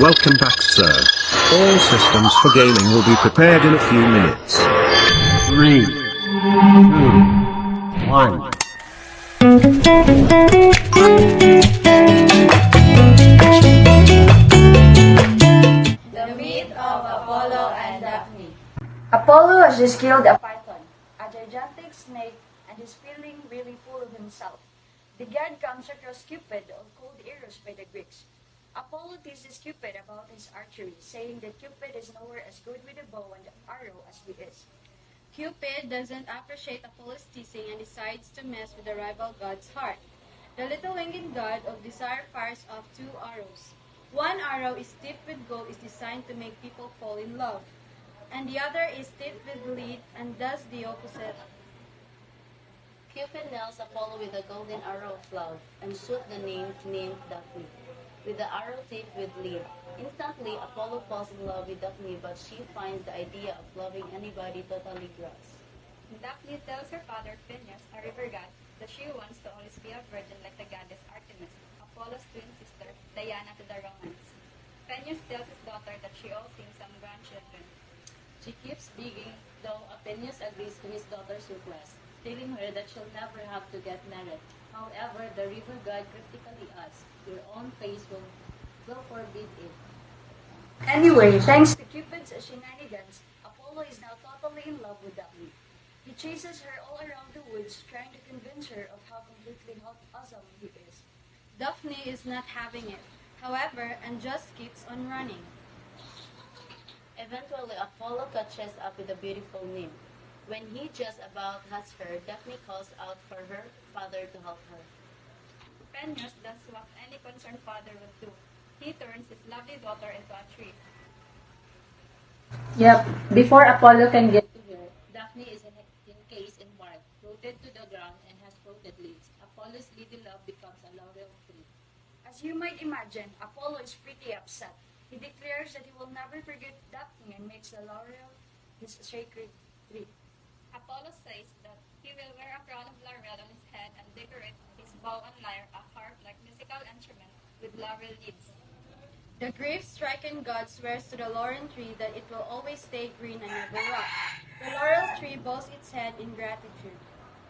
Welcome back, sir. All systems for gaming will be prepared in a few minutes. 3, 2, 1. The myth of Apollo and Daphne. Apollo has just killed a python, a gigantic snake, and is feeling really full of himself. The god comes across Cupid, or called Eros by the Greeks. Apollo teases Cupid about his archery, saying that Cupid is nowhere as good with a bow and arrow as he is. Cupid doesn't appreciate Apollo's teasing and decides to mess with the rival god's heart. The little winged god of desire fires off 2 arrows. One arrow is tipped with gold is designed to make people fall in love, and the other is tipped with lead and does the opposite. Cupid nails Apollo with a golden arrow of love and shoots the nymph named Daphne with the arrow tipped with lead. Instantly, Apollo falls in love with Daphne, but she finds the idea of loving anybody totally gross. Daphne tells her father Phineus, a river god, that she wants to always be a virgin like the goddess Artemis, Apollo's twin sister, Diana to the Romans. Phineus tells his daughter that she owes him some grandchildren. She keeps begging, though Phineus agrees to his daughter's request, telling her that she'll never have to get married. However, the river god cryptically asks, "Your own face will forbid it." Anyway, thanks to Cupid's shenanigans, Apollo is now totally in love with Daphne. He chases her all around the woods, trying to convince her of how completely awesome he is. Daphne is not having it, however, and just keeps on running. Eventually, Apollo catches up with the beautiful nymph. When he just about has her, Daphne calls out for her father to help her. Phineus does what any concerned father would do. He turns his lovely daughter into a tree. Yep, before Apollo can get to her, Daphne is encased in bark, rooted to the ground, and has floated leaves. Apollo's lady love becomes a laurel tree. As you might imagine, Apollo is pretty upset. He declares that he will never forget Daphne and makes the laurel his sacred tree. Apollo says that he will wear a crown of laurel on his head and decorate his bow and lyre, a harp-like musical instrument, with laurel leaves. The grief-stricken god swears to the laurel tree that it will always stay green and never rot. The laurel tree bows its head in gratitude.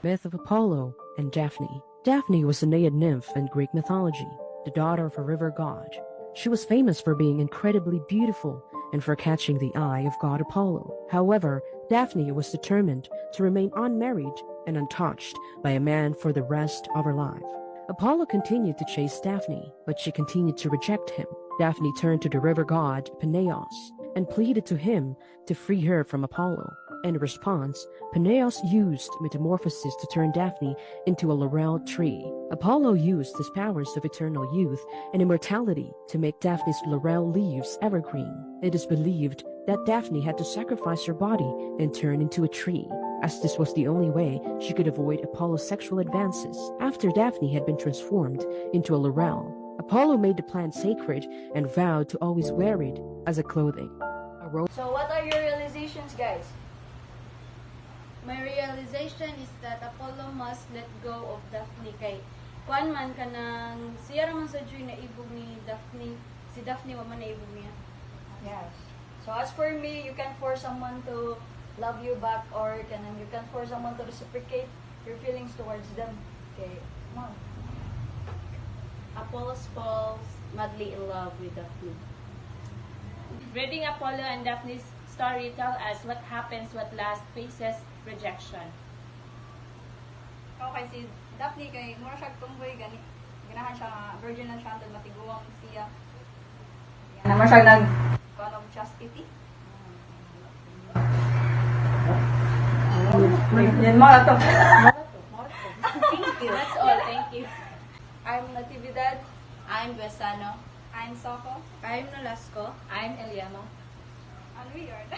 Myth of Apollo and Daphne. Daphne was a Naiad nymph in Greek mythology, the daughter of a river god. She was famous for being incredibly beautiful and for catching the eye of god Apollo. However, Daphne was determined to remain unmarried and untouched by a man for the rest of her life. Apollo continued to chase Daphne, but she continued to reject him. Daphne turned to the river god Peneus and pleaded to him to free her from Apollo. In response, Peneus used metamorphosis to turn Daphne into a laurel tree. Apollo used his powers of eternal youth and immortality to make Daphne's laurel leaves evergreen. It is believed that Daphne had to sacrifice her body and turn into a tree, as this was the only way she could avoid Apollo's sexual advances. After Daphne had been transformed into a laurel, Apollo made the plant sacred and vowed to always wear it as a clothing. So what are your realizations, guys? My realization is that Apollo must let go of Daphne kay kuan man kanang siya raman sa Joy na ibog ni Daphne, si Daphne wa man na ibog niya. Yes. So as for me, you can force someone to love you back, or you can force someone to reciprocate your feelings towards them. Okay. Come on. Apollo falls madly in love with Daphne. Reading Apollo and Daphne's story tell us what happens when last faces rejection. Okay, si Daphne kay mura siya tumboy ganahan siya nga virgin na siya until matiguang siya. Naman siya nag of chastity. Yan mo to. Thank you. That's all. Thank you. I'm Natividad. I'm Buesano. I'm Soco. I'm Nolasco. I'm Ellema. And we are the